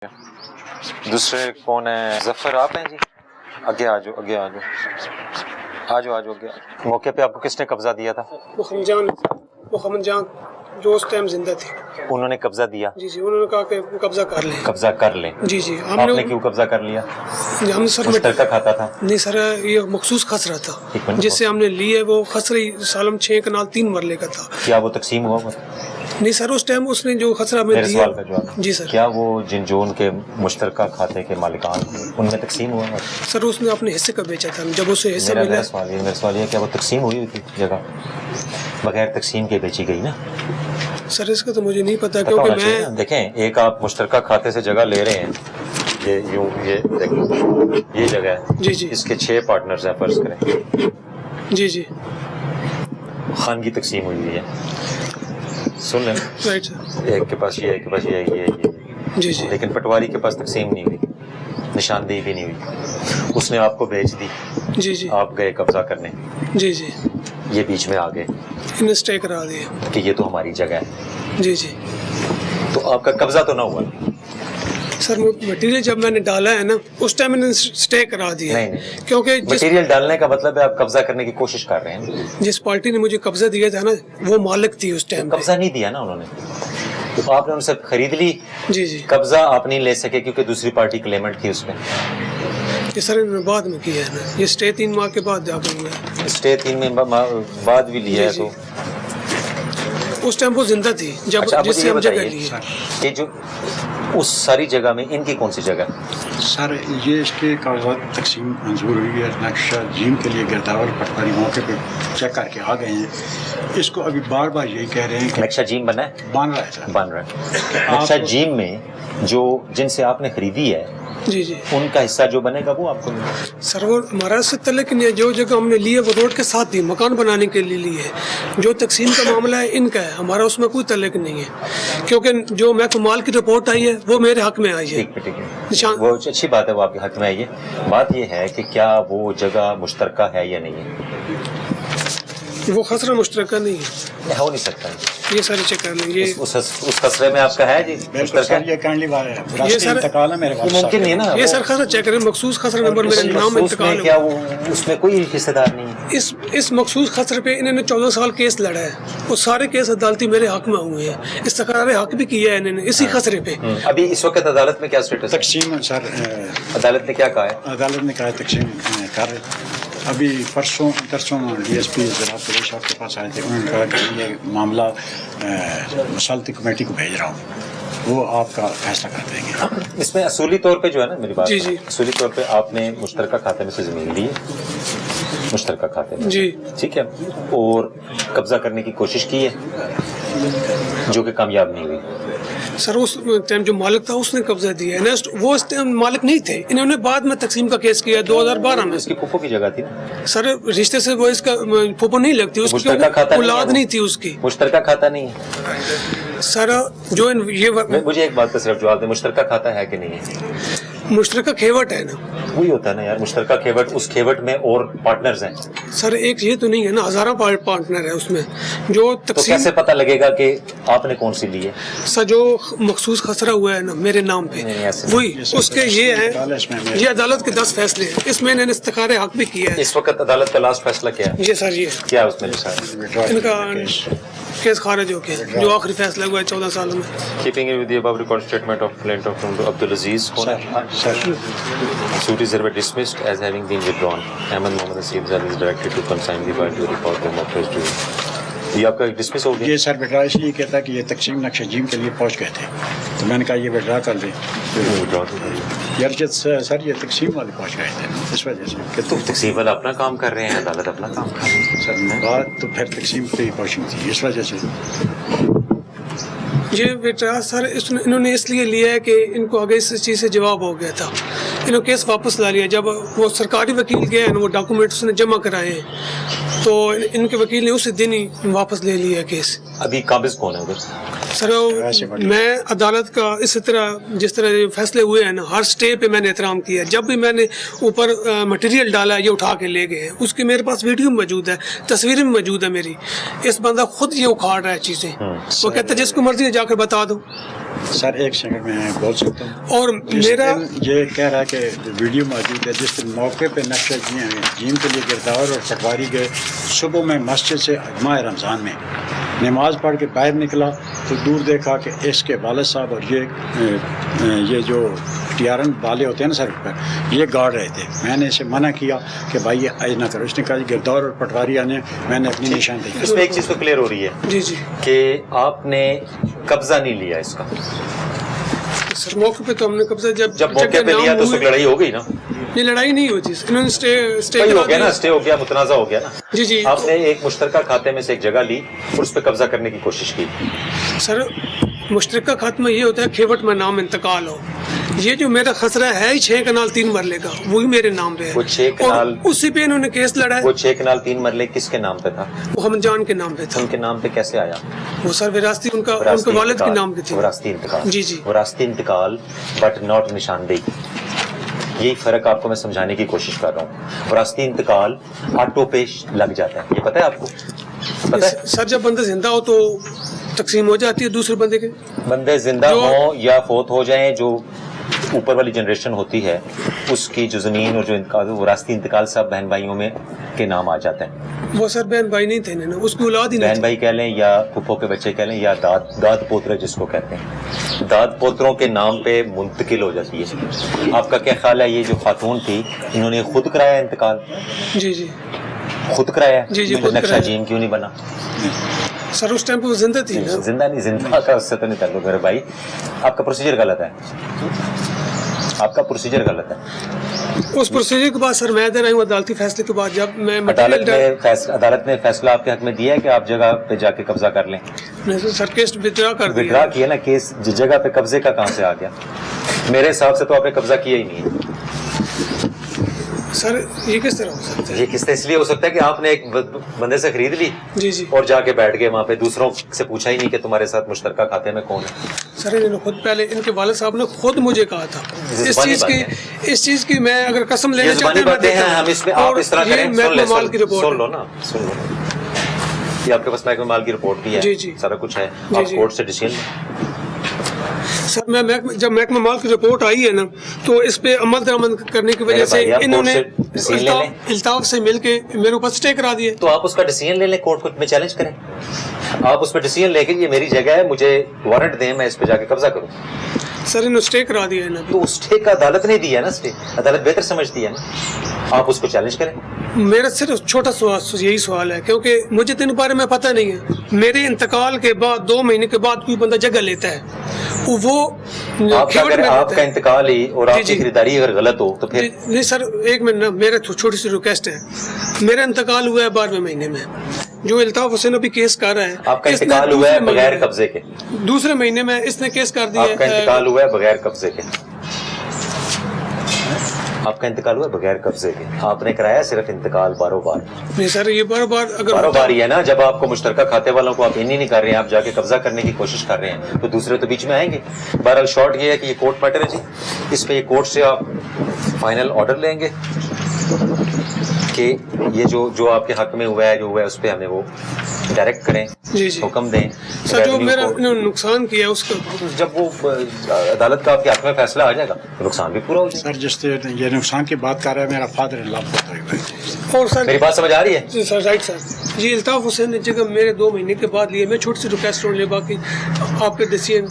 دوسرے کون ہے؟ ظفر آپ ہیں جی؟ آگے آ جاؤ، آگے آ جاؤ، آ جاؤ، آ جاؤ، آگے آ جاؤ۔ موقع پہ آپ کو کس نے قبضہ دیا تھا؟ محمد جان جو اس ٹائم زندہ تھے، انہوں نے قبضہ دیا؟ جی جی، انہوں نے کہا کہ قبضہ کر لیں۔ قبضہ کر لیں؟ جی جی۔ آپ نے کیوں قبضہ کر لیا؟ ہم نے سر مشترکہ کھاتا تھا؟ نہیں سر، یہ مخصوص خسرہ تھا جس سے ہم نے لیے، وہ خسرہ سالم 6 کنال 3 مرلے کا تھا۔ کیا وہ تقسیم ہوا؟ نہیں سر، اس ٹائم اس نے جو خسرہ میں میرے دیا، سوال کا جواب جی سر، کیا وہ جو ان کے مشترکہ کھاتے کے مالکان تھے ان میں تقسیم ہوا؟ سر اس نے اپنے حصے کا بیچا تھا، جب اسے حصہ ملا۔ میرا سوال یہ کیا وہ تقسیم ہوئی تھی جگہ بغیر تقسیم کے بیچی گئی نا؟ سر اس کا تو مجھے نہیں پتا، کیونکہ میں دیکھیں ایک آپ مشترکہ کھاتے سے جگہ لے رہے ہیں، یہ جگہ ہے، جی جی، اس کے 6 پارٹنرز ہیں فرض کریں، جی جی، خانگی تقسیم ہوئی ہوئی ہے، سن لیں، رائٹ سر، ایک کے پاس یہ، ایک کے پاس یہ، جی جی، لیکن پٹواری کے پاس تقسیم نہیں ہوئی، نشاندہی بھی نہیں ہوئی، اس نے آپ کو بیچ دی، جی جی، آپ گئے قبضہ کرنے، جی جی، یہ بیچ میں آ گئے انہیں اسٹے کرا دیا کہ یہ تو ہماری جگہ ہے، جی جی۔ تو آپ کا قبضہ تو نہ ہوا؟ سر مٹیریل جب میں نے ڈالا ہے نا، اس ٹائم میں نے اسٹے کرا دیا، نہیں نہیں، کیونکہ مٹیریل ڈالنے کا مطلب ہے آپ قبضہ کرنے کی کوشش کر رہے ہیں۔ جس پارٹی نے مجھے قبضہ دیا تھا نا، وہ مالک تھی اس ٹائم۔ قبضہ نہیں دیا نا انہوں نے، تو آپ نے ان سے خرید لی، جی جی، قبضہ آپ نہیں لے سکے کیونکہ دوسری پارٹی کلیمنٹ تھی اس میں۔ یہ سر انہوں نے بعد میں کیا ہے نا، یہ اسٹے 3 ماہ کے بعد جا کر میں اسٹے 3 میں بعد بھی لیا ہے، جی تو اس ٹائم وہ زندہ تھی جب اچھا، جس سے ہم جگہ لی ہے۔ یہ جو اس ساری جگہ میں ان کی کون سی جگہ؟ سر یہ اس کے کاغذات تقسیم منظور ہوئی ہے، نقشہ جیم کے لیے گرداول پٹواری موقع پہ چیک کر کے آ گئے ہیں، اس کو ابھی بار بار یہی کہہ رہے ہیں کہ نقشہ جیم بنا ہے؟ بن رہا ہے سر، بن رہا ہے۔ نقشہ جیم میں جن سے آپ نے خریدی ہے جی جی ان کا حصہ جو بنے گا وہ آپ کو ملے گا؟ سر وہ ہمارا سے تعلق نہیں ہے، جو جگہ ہم نے لی ہے وہ روڈ کے ساتھ ہی مکان بنانے کے لیے لی ہے، جو تقسیم کا معاملہ ہے ان کا ہے، ہمارا اس میں کوئی تعلق نہیں ہے، کیونکہ جو محکمہ مال کی رپورٹ آئی ہے وہ میرے حق میں آئی ہے۔ ٹھیک ہے، وہ اچھی بات ہے، وہ آپ کے حق میں آئی ہے۔ بات یہ ہے کہ کیا وہ جگہ مشترکہ ہے یا نہیں ہے؟ وہ خسرہ مشترکہ نہیں ہے، ہو نہیں سکتا، یہ سارے چیک کر لیں۔ یہ اس خسرے میں آپ کا ہے جی بالکل مشترکہ؟ سر، یہ کائنڈلی بات ہے، یہ وراثتی سر انتقال ہے میرے یہ ممکن نہیں ہے نا، یہ سر خسرہ چیک کریں، مخصوص خسرہ نمبر میرے نام میں انتقال کیا ہوا۔ وہ اس میں کوئی حصہ دار نہیں ہے؟ اس مخصوص خسرے پہ انہوں نے 14 سال کیس لڑا ہے، وہ سارے کیس عدالتی میرے حق میں ہوئے ہیں، استقرار حق بھی کیا ہے انہوں نے اسی خسرے پہ۔ ابھی اس وقت عدالت میں کیا اسٹیٹس ہے؟ تقسیم سر عدالت نے کیا کہا ہے؟ عدالت نے کہا تقسیم کر، ابھی پرسوں ڈی ایس پی ضلع پولیس آپ کے پاس آئے تھے، انہوں نے کہا کہ یہ معاملہ مسلطی کمیٹی کو بھیج رہا ہوں، وہ آپ کا فیصلہ کر دیں گے۔ اس میں اصولی طور پہ جو ہے نا، میری بات جی جی، اصولی طور پہ آپ نے مشترکہ کھاتے میں سے زمین لی ہے، مشترکہ کھاتے میں، جی ٹھیک ہے، اور قبضہ کرنے کی کوشش کی ہے جو کہ کامیاب نہیں ہوئی۔ سر اس ٹائم جو مالک تھا اس نے قبضہ دیا ہے، وہ اس ٹائم مالک نہیں تھے، انہوں نے بعد میں تقسیم کا کیس کیا 2012 میں۔ اس کی پھوپھو کی جگہ تھی نا؟ سر رشتے سے وہ اس کا پھوپھو نہیں لگتی، اس کی مشترکہ کھاتا اولاد نہیں تھی اس کی۔ مشترکہ کھاتا نہیں ہے سر جو یہ مجھے ایک بات کا صرف جواب دیں، مشترکہ کھاتا ہے کہ نہیں ہے؟ مشترکہ کھیوٹ ہے نا، وہی ہوتا ہے نا یار، مشترکہ کھیوٹ، اس کھیوٹ میں اور پارٹنرز ہیں۔ سر ایک یہ تو نہیں ہے نا، ہزاروں پارٹنر ہے اس میں، جو تو تقسیم کیسے پتہ لگے گا کہ آپ نے کون سی لی ہے؟ سر جو مخصوص خسرہ ہوا ہے نا میرے نام پہ، وہی اس کے یہ ہے، یہ عدالت کے 10 فیصلے ہیں، اس میں انہوں نے استخارِ حق بھی کیا ہے۔ اس وقت عدالت کا لاسٹ فیصلہ کیا ہے؟ یہ سر یہ کیا اس میں لکھا ہے؟ ان کا کیس خارج ہو گیا، جو آخری فیصلہ ہوا ہے 14 سالوں میں۔ Keeping it with the above record statement of plaintiff Abdulaziz, suit is hereby dismissed as having been withdrawn. Ahmed Mohammad Asif Zal is directed to consign the file to the court room of Phase 2. یہ آپ کا dismiss ہو گیا؟ یہ سر وڈرا اس لیے کہتا کہ یہ تقسیم نقشہ جیم کے لیے پہنچ گئے تھے، تو میں نے کہا یہ وڈرا کر دیں، یار جب سر یہ تقسیم والے پہنچ گئے تھے اس وجہ سے کہ تو تقسیم والا اپنا کام کر رہے ہیں، عدالت اپنا کام کر رہی ہے سر بات تو پھر تقسیم پہ ہی پہنچی تھی، اس وجہ سے یہ بیٹا سر انہوں نے اس لیے لیا ہے کہ ان کو آگے اس چیز سے جواب ہو گیا تھا، انہوں نے کیس واپس لا لیا، جب وہ سرکاری وکیل گئے ہیں وہ ڈاکومنٹ اس نے جمع کرائے ہیں، تو ان کے وکیل نے اسی دن ہی واپس لے لیا کیس۔ ابھی قابض کون ہے ادھر؟ سر میں عدالت کا اس طرح جس طرح فیصلے ہوئے ہیں نا، ہر سٹے پہ میں نے احترام کیا، جب بھی میں نے اوپر مٹیریل ڈالا یہ اٹھا کے لے گئے ہیں، اس کی میرے پاس ویڈیو موجود ہے، تصویریں موجود ہے میری، اس بندہ خود یہ اکھاڑ رہا ہے چیزیں، وہ کہتا ہے جس کو مرضی जाकर बता दो। सर एक सेकंड में बोल सकता हूँ। और जिस मेरा दिन ये कह रहा है कि वीडियो मौजूद है, जिस दिन मौके पे नक्शा जीम के लिए गिरदावर और पटवारी गए, सुबह में मस्जिद से माह रमज़ान में नमाज पढ़ के बाहर निकला तो दूर देखा कि इसके वालिद साहब और ये जो टियारन वाले होते हैं ना सर पर, ये गाड़ रहे थे। मैंने इसे मना किया कि भाई ये ऐसा ना करो। इसने कहा गिरदावर और पटवारी आने, मैंने अपनी निशानदेही। इसमें एक चीज़ तो क्लियर हो रही है जी जी कि आपने कब्जा नहीं लिया इसका। सर मौके पे तो हमने कब्जा जब मौके पे लिया तो उसकी लड़ाई हो गई ना। ये लड़ाई नहीं होती, इन्होंने स्टे हो गया ना, स्टे हो गया, मुतनाज़ा हो गया ना। जी जी आपने एक मुश्तरका खाते में से एक जगह ली और उस पर कब्जा करने की कोशिश की। सर मुश्तरका खात्मा ये होता है खेवट में नाम इंतकाल हो। ये जो मेरा खसरा है 6 कनाल 3 मरले का, वही मेरे नाम पे है। वो 6 कनाल, उसी पे इन्होंने केस लड़ा है। वो 6 कनाल 3 मरले किसके नाम पे था? वो हम जान के नाम पे था। उनके नाम पे कैसे आया? वो सर विरासती उनके वालिद के नाम पे थी। विरासती इंतकाल। जी जी विरासती इंतकाल बट नॉट निशानदेही। यही फर्क आपको मैं समझाने की कोशिश कर रहा हूँ। विरासती इंतकाल ऑटो पे लग जाता है, ये पता है आपको? पता है? सर जब बंदा जिंदा हो तो तकसीम हो जाती है दूसरे बंदे के। बंदे जिंदा हो या फोत हो जाएं, जो ऊपर वाली जनरेशन होती है उसकी जो जमीन और जो इंतकाल, विरासती इंतकाल सब बहन भाइयों में के नाम आ जाते हैं। वो सर बहन भाई नहीं थे ना, उसकी औलाद ही नहीं बहन भाई कह लें या फुफ्फो के बच्चे कह लें या दाद पोतरे जिसको कहते हैं, दाद पोतरों के नाम पे मुंतकिल हो जाती है। आपका क्या ख्याल है, ये जो खातून थी इन्होंने खुद कराया इंतकाल? जी जी खुद कराया? जी जी तो नक्शा जीन क्यों नहीं बना? सर उस टाइम पे वो जिंदा थी ना। जिंदा नहीं, जिंदा का उससे तो नहीं ताल्लुक मेरे भाई। आपका प्रोसीजर गलत है, आपका प्रोसीजर गलत है। उस प्रोसीजर के बाद सर मैं इधर आई हूँ अदालती फैसले के बाद, जब मैं अदालत ने फैसला आपके हक में दिया है कि आप जगह पे जाके कब्जा कर लें। सर केस विड्रा कर दिया। विड्रा किया ना केस, जगह पे कब्जे का कहाँ से आ गया? मेरे हिसाब से तो आपने कब्जा किया ही नहीं है। सर ये किस तरह हो सकता है? ये किस तरह इसलिए हो सकता है कि आपने एक बंदे से खरीद ली जी जी और जाके बैठ गए वहाँ पे, दूसरों से पूछा ही नहीं कि तुम्हारे साथ मुश्तरका खाते में कौन है। सर इन्होंने खुद, पहले इनके वालिद साहब ने खुद मुझे कहा था इस चीज की मैं अगर कसम लेना चाहते हैं हम इसमें, आप इस तरह करें, सुन लो ना, सुन लो। ये आपके पास महकमे माल की रिपोर्ट भी है, जी जी सारा कुछ है, आप कोर्ट से डिसीजन लें। सर जब महकमा माल की रिपोर्ट आई है ना, तो इस पे अमल दरामद करने की वजह से इन्होंने इल्ताफ से मिलके मेरे ऊपर स्टे करा दिए। तो आप उसका डिसीजन ले लें, कोर्ट में चैलेंज करें। आप उस पर डिसीजन लेके ये मेरी जगह है, मुझे वारंट दें, मैं इस पे जाके कब्जा करूं। सर इन्होंने स्टे करा दिया है ना। तो स्टे का अदालत ने दिया है ना, स्टे अदालत बेहतर समझती है ना, आप उसको चैलेंज करें। मेरा सिर्फ छोटा सवाल यही सवाल है, क्योंकि मुझे तो इन बारे में पता नहीं है। मेरे इंतकाल के बाद 2 महीने के बाद कोई बंदा जगह लेता है, वो आपका इंतकाल ही और आपकी खरीदारी अगर गलत हो तो फिर नहीं सर, एक मिनट ना, मेरा छोटी सी रिक्वेस्ट है। मेरा इंतकाल हुआ है 12वें महीने में, जो इल्ताफ हुसैन अभी केस कर रहा है। आपका इंतकाल हुआ है बगैर कब्जे के? दूसरे महीने में इसने केस कर दिया। आपका इंतकाल हुआ है बगैर कब्जे के? आपका इंतकाल हुआ बगैर कब्जे के, आपने कराया सिर्फ इंतकाल बारोबार। नहीं सर, ये बारोबार अगर बारोबार ही है ना, जब आपको मुश्तरका खाते वालों को आप इन ही नहीं कर रहे हैं, आप जाके कब्जा करने की कोशिश कर रहे हैं, तो दूसरे तो बीच में आएंगे। बहरहाल शॉर्ट ये है कि ये कोर्ट मैटर है जी, इस पे ये कोर्ट से आप फाइनल ऑर्डर लेंगे कि ये जो आपके हक में हुआ है, जो हुआ है उस पर हमें वो डायरेक्ट करें, हुक्म दें। सर जो मेरा नुकसान किया है उसका, जब वो अदालत का आपके हक में फैसला आ जाएगा तो नुकसान भी पूरा हो जाएगा। सर जिस ये नुकसान की बात कर रहा है, मेरा फादर इन लॉ है। और सर मेरी बात समझ आ रही है? सर राइट सर, ये इल्ताफ हुसैन ने जगह मेरे 2 महीने के बाद लिए। मैं छोटी सी रिक्वेस्ट ले, बाकी आपके डिसीजन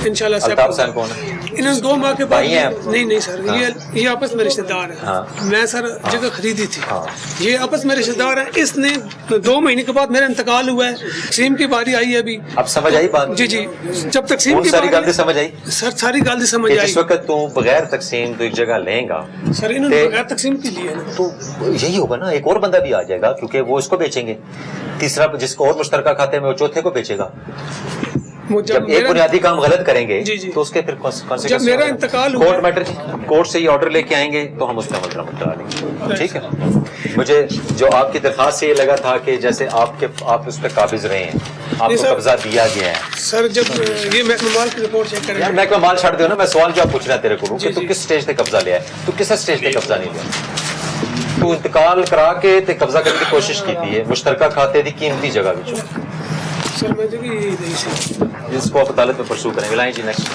इंशाल्लाह से। अल्ताफ हुसैन कौन है? इन्होंने 2 माह के बाद नहीं सर, हाँ। ये आपस में रिश्तेदार है। हाँ। मैं सर जगह खरीदी थी। हाँ। ये आपस में रिश्तेदार है। इसने 2 महीने के बाद मेरा इंतकाल हुआ है, तकसीम की बारी आई है अभी। अब समझ आई बात? जी जी, जब तकसीम की सारी गलती समझ आई सर, सारी गलती समझ आई। जिस वक्त तू बगैर तकसीम तो एक जगह लेगा सर, इन्होंने बगैर तकसीम के लिए ना, तो यही होगा ना, एक और बंदा भी आ जाएगा क्योंकि वो इसको बेचेंगे, तीसरा जिसको और मुश्तरका खाते में वो चौथे को बेचेगा। जब एक बुनियादी काम गलत करेंगे तो उसके फिर जब मेरा इंतकाल हुआ, कोर्ट मैटर कोर्ट से ये ऑर्डर लेके आएंगे तो हम उसका अमल दरामद करा लेंगे। ठीक है, मुझे जो आपकी दरखास्त से ये लगा था कि जैसे आप उस पर काबिज रहे हैं, आपको कब्जा दिया गया है। सर जब ये महकमा माल की रिपोर्ट चेक करेंगे। यार महकमा माल छाड़ दो ना, मैं सवाल जो आप पूछ रहा तेरे को कि तू किस स्टेज पे कब्जा लिया है, तू किस स्टेज पे कब्जा नहीं लिया। तू इंतकाल करा के ते कब्जा करने की कोशिश की थी, मुश्तरका खाते दी कीमती जगह विच सर मैं तो भी यही सी इसको आप अदालत में परसू करेंगे लाएं जी नेक्स्ट